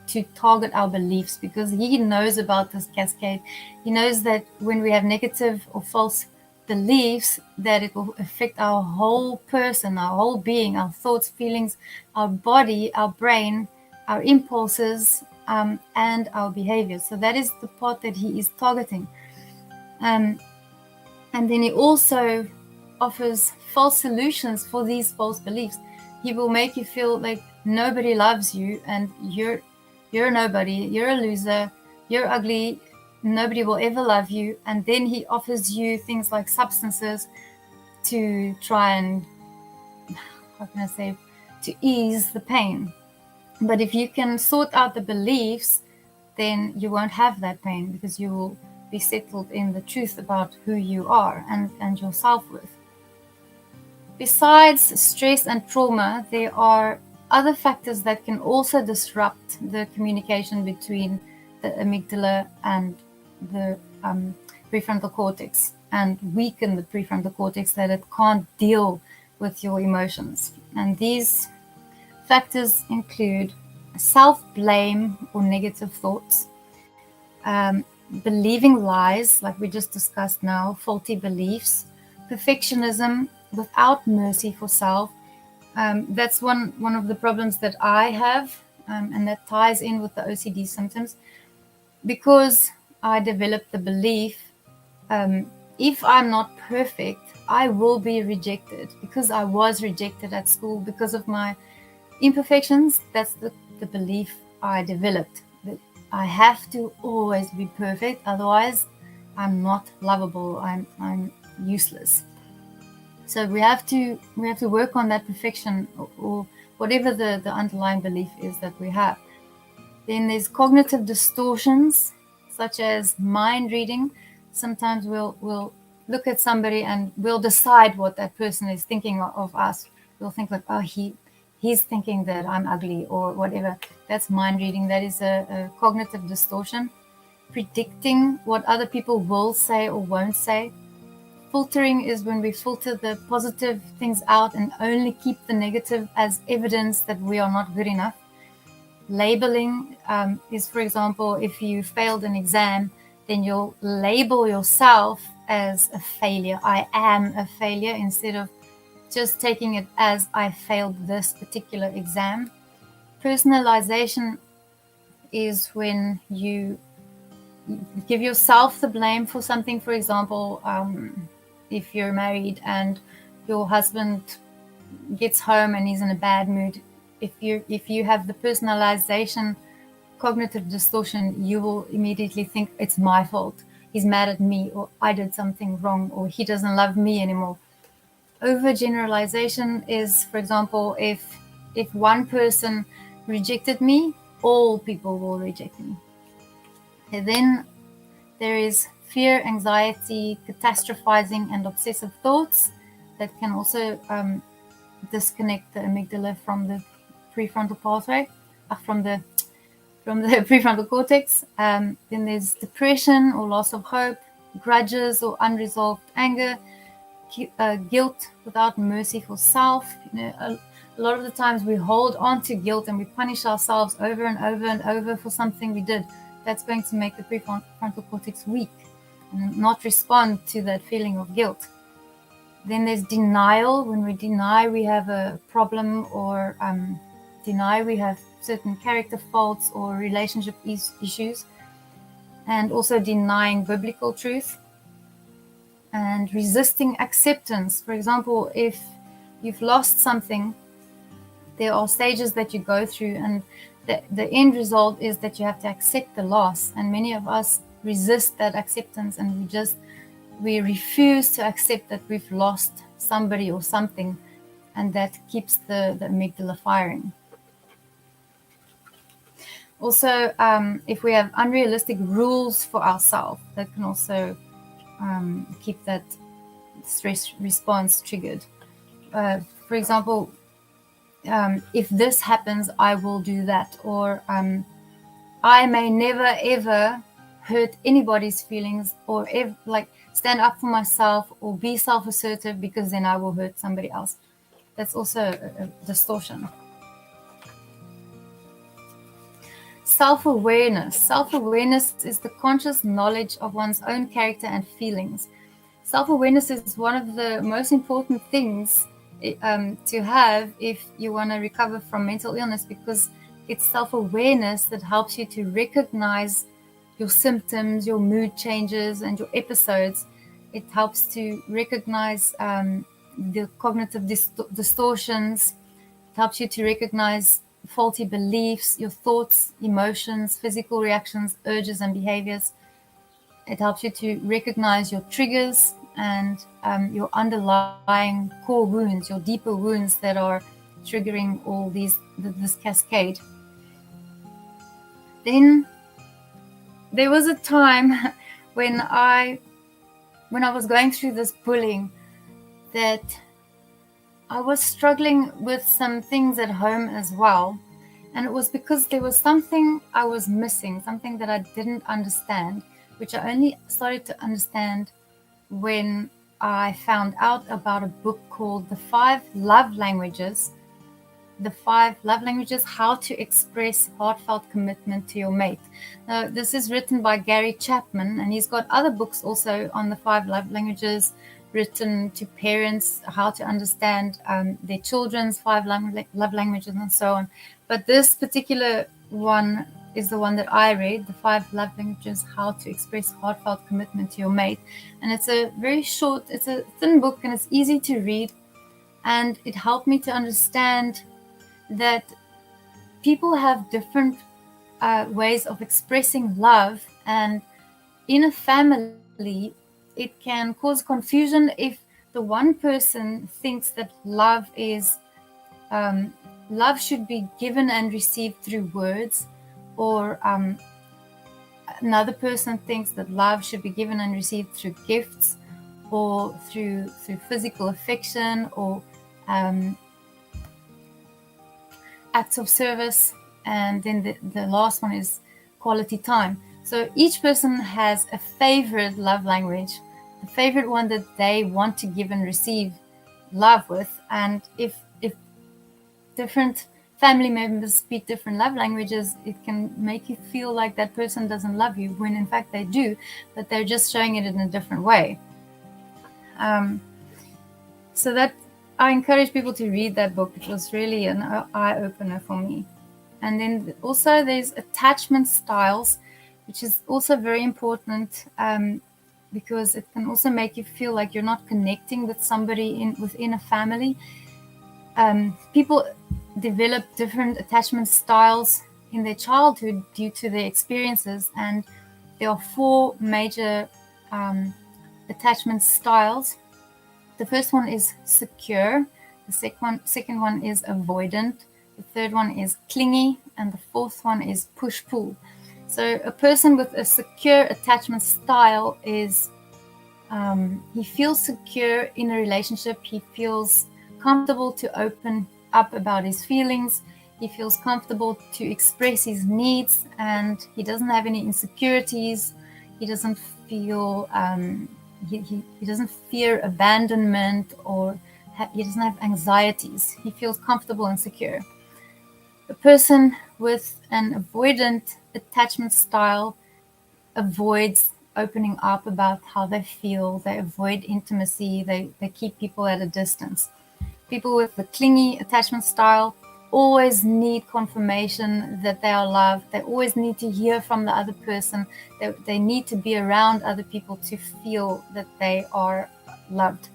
to target our beliefs, because he knows about this cascade. He knows that when we have negative or false beliefs, that it will affect our whole person, our whole being, our thoughts, feelings, our body, our brain, our impulses, and our behaviors. So that is the part that he is targeting. And then he also offers false solutions for these false beliefs. He will make you feel like nobody loves you, and you're a nobody, you're a loser, you're ugly, nobody will ever love you. And then he offers you things like substances to try and, to ease the pain. But if you can sort out the beliefs, then you won't have that pain, because you will be settled in the truth about who you are and your self-worth. Besides stress and trauma, there are other factors that can also disrupt the communication between the amygdala and the prefrontal cortex, and weaken the prefrontal cortex, that it can't deal with your emotions. And these factors include self-blame or negative thoughts, believing lies, like we just discussed now, faulty beliefs, perfectionism without mercy for self. That's one of the problems that I have, and that ties in with the OCD symptoms, because I developed the belief, if I'm not perfect, I will be rejected, because I was rejected at school because of my imperfections. That's the belief I developed, that I have to always be perfect, otherwise I'm not lovable, I'm useless. So we have to work on that perfection, or whatever the underlying belief is that we have. Then there's cognitive distortions, such as mind reading. Sometimes we'll look at somebody and we'll decide what that person is thinking of us. We'll think like, oh, he's thinking that I'm ugly or whatever. That's mind reading. That is a cognitive distortion. Predicting what other people will say or won't say. Filtering is when we filter the positive things out and only keep the negative as evidence that we are not good enough. Labeling is, for example, if you failed an exam, then you'll label yourself as a failure. I am a failure, instead of just taking it as I failed this particular exam. Personalization is when you give yourself the blame for something. For example, if you're married and your husband gets home and he's in a bad mood, if you have the personalization cognitive distortion, you will immediately think it's my fault. He's mad at me, or I did something wrong, or he doesn't love me anymore. Overgeneralization is, for example, if one person rejected me, all people will reject me. And then there is fear, anxiety, catastrophizing, and obsessive thoughts that can also disconnect the amygdala from the prefrontal pathway, from the prefrontal cortex. Then there's depression or loss of hope, grudges or unresolved anger, guilt without mercy for self. A lot of the times we hold on to guilt and we punish ourselves over and over and over for something we did. That's going to make the prefrontal cortex weak and not respond to that feeling of guilt. Then there's denial, when we deny we have a problem, or deny we have certain character faults or relationship issues, and also denying biblical truth. And resisting acceptance. For example, if you've lost something, there are stages that you go through, and the end result is that you have to accept the loss. And many of us resist that acceptance, and we refuse to accept that we've lost somebody or something, and that keeps the amygdala firing. Also, if we have unrealistic rules for ourselves, that can also keep that stress response triggered. For example, if this happens, I will do that, or I may never ever hurt anybody's feelings, or stand up for myself, or be self-assertive, because then I will hurt somebody else. That's also a distortion. Self-awareness. Self-awareness is the conscious knowledge of one's own character and feelings. Self-awareness is one of the most important things to have if you want to recover from mental illness, because it's self-awareness that helps you to recognize your symptoms, your mood changes, and your episodes. It helps to recognize the cognitive distortions. It helps you to recognize faulty beliefs, your thoughts, emotions, physical reactions, urges, and behaviors. It helps you to recognize your triggers and your underlying core wounds, your deeper wounds that are triggering all this cascade. Then there was a time when I was going through this bullying, that I was struggling with some things at home as well. And it was because there was something I was missing, something that I didn't understand, which I only started to understand when I found out about a book called The 5 Love Languages. The 5 Love Languages, How to Express Heartfelt Commitment to Your Mate. Now, this is written by Gary Chapman, and he's got other books also on the 5 Love Languages, written to parents, how to understand their children's 5 love languages and so on. But this particular one is the one that I read, The 5 Love Languages, How to Express Heartfelt Commitment to Your Mate. And it's a very short, it's a thin book, and it's easy to read. And it helped me to understand that people have different ways of expressing love. And in a family, it can cause confusion if the one person thinks that love should be given and received through words, or another person thinks that love should be given and received through gifts, or through physical affection, or acts of service. And then the last one is quality time. So each person has a favorite love language, a favorite one that they want to give and receive love with. And if different family members speak different love languages, it can make you feel like that person doesn't love you, when in fact they do, but they're just showing it in a different way. So that I encourage people to read that book. It was really an eye-opener for me. And then also there's attachment styles, which is also very important, because it can also make you feel like you're not connecting with somebody within a family. People develop different attachment styles in their childhood due to their experiences, and there are 4 major attachment styles. The first one is secure, the second one is avoidant, the third one is clingy, and the fourth one is push-pull. So a person with a secure attachment style is, he feels secure in a relationship, he feels comfortable to open up about his feelings, he feels comfortable to express his needs, and he doesn't have any insecurities, he doesn't feel, he doesn't fear abandonment, or he doesn't have anxieties. He feels comfortable and secure. A person with an avoidant attachment style avoids opening up about how they feel. They avoid intimacy. They keep people at a distance. People with the clingy attachment style always need confirmation that they are loved. They always need to hear from the other person. They need to be around other people to feel that they are loved.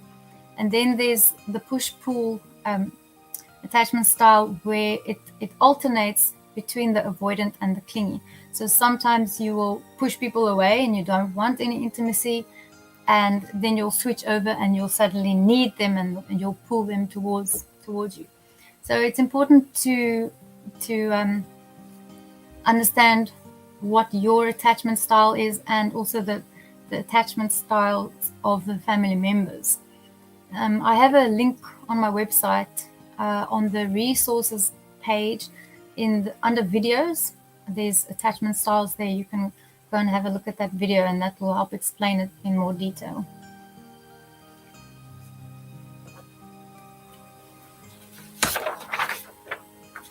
And then there's the push-pull attachment style, where it alternates between the avoidant and the clingy. So sometimes you will push people away and you don't want any intimacy, and then you'll switch over and you'll suddenly need them, and you'll pull them towards you. So it's important to understand what your attachment style is, and also the attachment styles of the family members. I have a link on my website on the resources page under videos. There's attachment styles there. You can go and have a look at that video, and that will help explain it in more detail.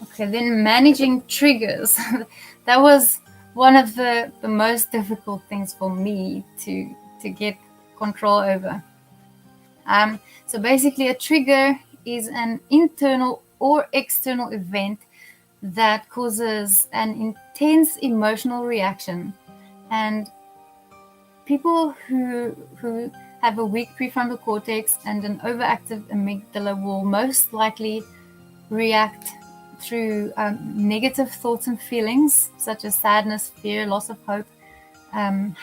Okay, then managing triggers. That was one of the most difficult things for me to get control over. So basically, a trigger is an internal or external event that causes an intense emotional reaction, and people who have a weak prefrontal cortex and an overactive amygdala will most likely react through negative thoughts and feelings such as sadness, fear, loss of hope,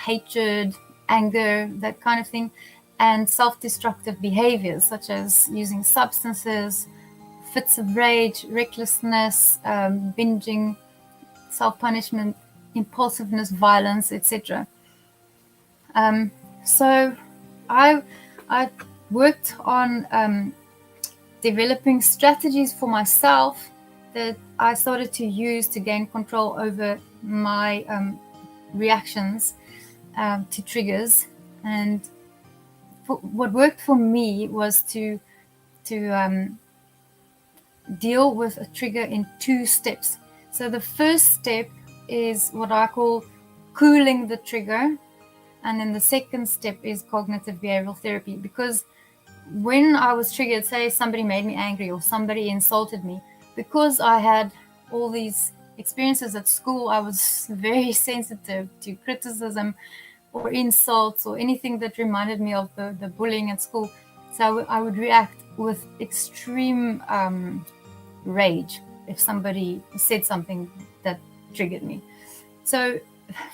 hatred, anger, that kind of thing, and self-destructive behaviors such as using substances, fits of rage, recklessness, binging, self-punishment, impulsiveness, violence, etc. So I worked on developing strategies for myself that I started to use to gain control over my reactions to triggers. And what worked for me was to deal with a trigger in 2 steps. So the first step is what I call cooling the trigger, and then the second step is cognitive behavioral therapy. Because when I was triggered, say somebody made me angry or somebody insulted me, because I had all these experiences at school, I was very sensitive to criticism or insults or anything that reminded me of the bullying at school. So I would react with extreme rage if somebody said something that triggered me. So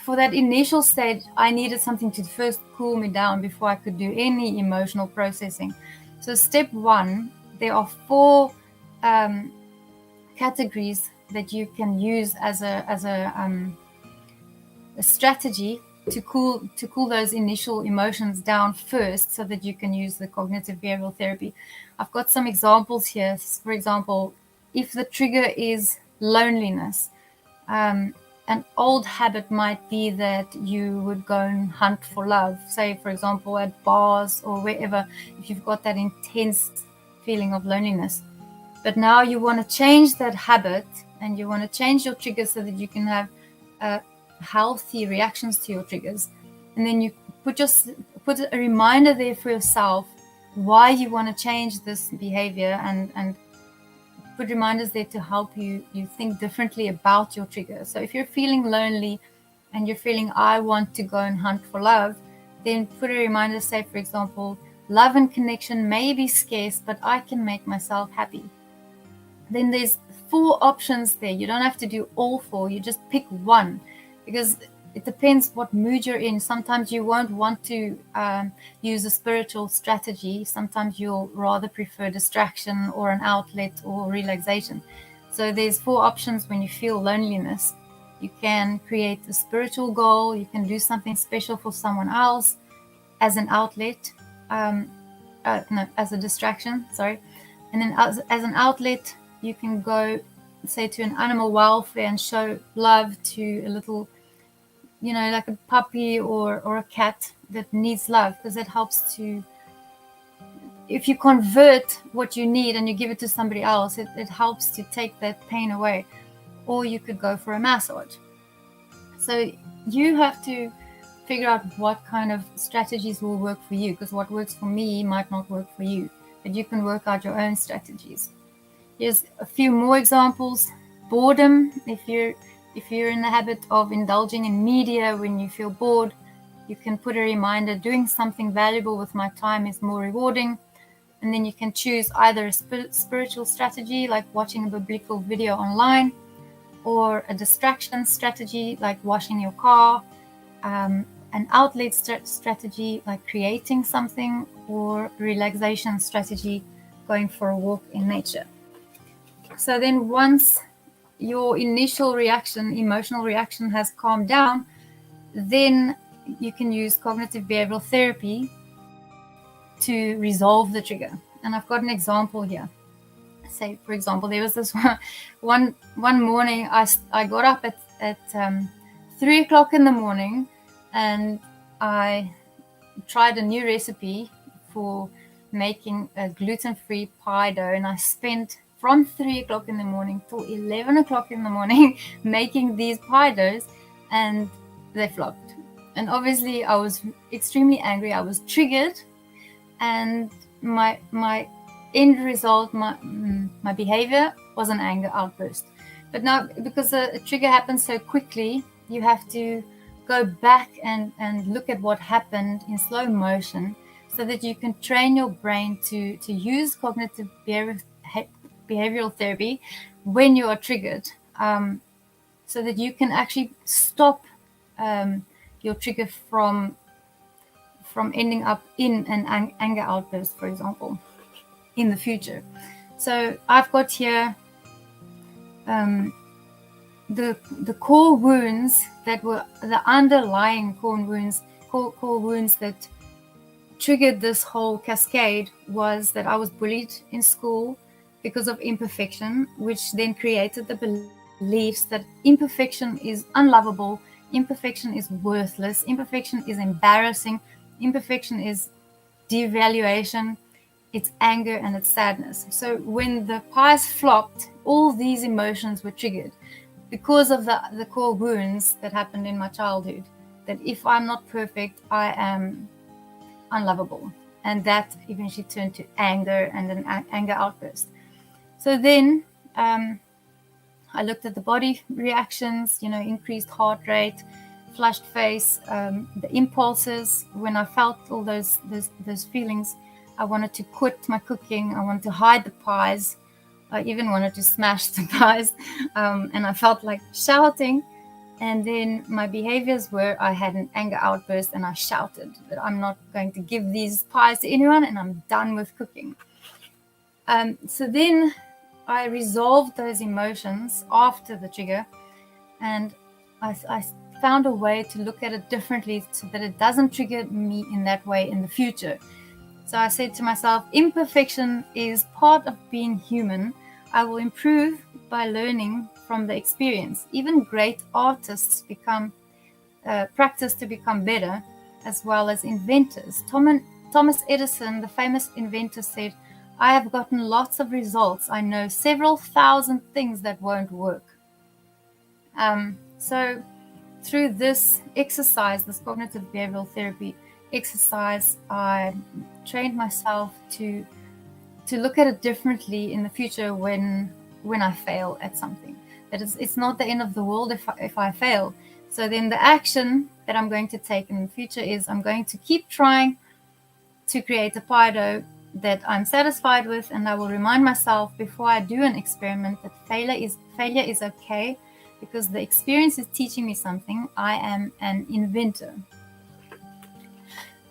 for that initial stage, I needed something to first cool me down before I could do any emotional processing. So step 1, there are 4 categories that you can use as a strategy to cool those initial emotions down first, so that you can use the cognitive behavioral therapy. I've got some examples here. For example, if the trigger is loneliness, an old habit might be that you would go and hunt for love, say, for example, at bars or wherever, if you've got that intense feeling of loneliness. But now you want to change that habit, and you want to change your triggers so that you can have healthy reactions to your triggers. And then you put a reminder there for yourself why you want to change this behavior, and put reminders there to help you think differently about your trigger. So if you're feeling lonely and you're feeling, I want to go and hunt for love, then put a reminder, say, for example, love and connection may be scarce, but I can make myself happy. Then there's 4 options there. You don't have to do all 4. You just pick one, because it depends what mood you're in. Sometimes you won't want to use a spiritual strategy. Sometimes you'll rather prefer distraction or an outlet or relaxation. So there's 4 options when you feel loneliness. You can create a spiritual goal. You can do something special for someone else as an outlet. As a distraction, sorry. And then as an outlet, you can go, say, to an animal welfare and show love to a little, like a puppy or a cat that needs love, because it helps to, if you convert what you need and you give it to somebody else, it helps to take that pain away. Or you could go for a massage. So you have to figure out what kind of strategies will work for you, because what works for me might not work for you, but you can work out your own strategies. Here's a few more examples. Boredom. If you're in the habit of indulging in media when you feel bored, you can put a reminder, doing something valuable with my time is more rewarding. And then you can choose either a spiritual strategy, like watching a biblical video online, or a distraction strategy, like washing your car, an outlet strategy, like creating something, or relaxation strategy, going for a walk in nature. So then once your initial reaction, emotional reaction, has calmed down, then you can use cognitive behavioral therapy to resolve the trigger. And I've got an example here. Say, for example, there was this one morning, I got up at 3 o'clock in the morning, and I tried a new recipe for making a gluten-free pie dough, and I spent from 3 o'clock in the morning till 11 o'clock in the morning making these pie doughs, and they flopped. And obviously I was extremely angry. I was triggered, and my end result, my behavior was an anger outburst. But now, because a trigger happens so quickly, you have to go back and look at what happened in slow motion, so that you can train your brain to use cognitive behavioral therapy when you are triggered, so that you can actually stop your trigger from ending up in an anger outburst, for example, in the future. So I've got here the core wounds that were the underlying core wounds that triggered this whole cascade. Was that I was bullied in school because of imperfection, which then created the beliefs that imperfection is unlovable, imperfection is worthless, imperfection is embarrassing, imperfection is devaluation, it's anger, and it's sadness. So when the pies flopped, all these emotions were triggered because of the core wounds that happened in my childhood, that if I'm not perfect, I am unlovable. And that eventually turned to anger and an anger outburst. So then I looked at the body reactions, increased heart rate, flushed face, the impulses. When I felt all those feelings, I wanted to quit my cooking. I wanted to hide the pies. I even wanted to smash the pies. And I felt like shouting. And then my behaviors were, I had an anger outburst and I shouted that I'm not going to give these pies to anyone, and I'm done with cooking. So then I resolved those emotions after the trigger, and I found a way to look at it differently so that it doesn't trigger me in that way in the future. So I said to myself, imperfection is part of being human. I will improve by learning from the experience. Even great artists practice to become better, as well as inventors. Thomas Edison, the famous inventor, said, I have gotten lots of results. I know several thousand things that won't work. So through this exercise, this cognitive behavioral therapy exercise, I trained myself to look at it differently in the future when I fail at something. That it's not the end of the world if I fail. So then the action that I'm going to take in the future is I'm going to keep trying to create a pie dough that I'm satisfied with, and I will remind myself before I do an experiment that failure is okay, because the experience is teaching me something. I am an inventor.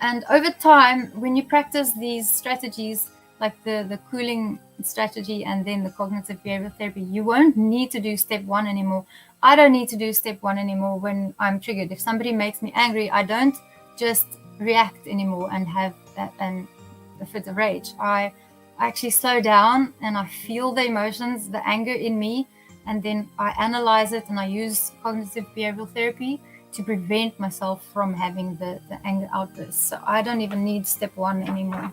And over time, when you practice these strategies, like the cooling strategy and then the cognitive behavioral therapy, you won't need to do step 1 anymore. I don't need to do step 1 anymore when I'm triggered. If somebody makes me angry, I don't just react anymore and have a fit of rage. I actually slow down and I feel the emotions, the anger in me, and then I analyze it, and I use cognitive behavioral therapy to prevent myself from having the anger outbursts. So I don't even need step 1 anymore.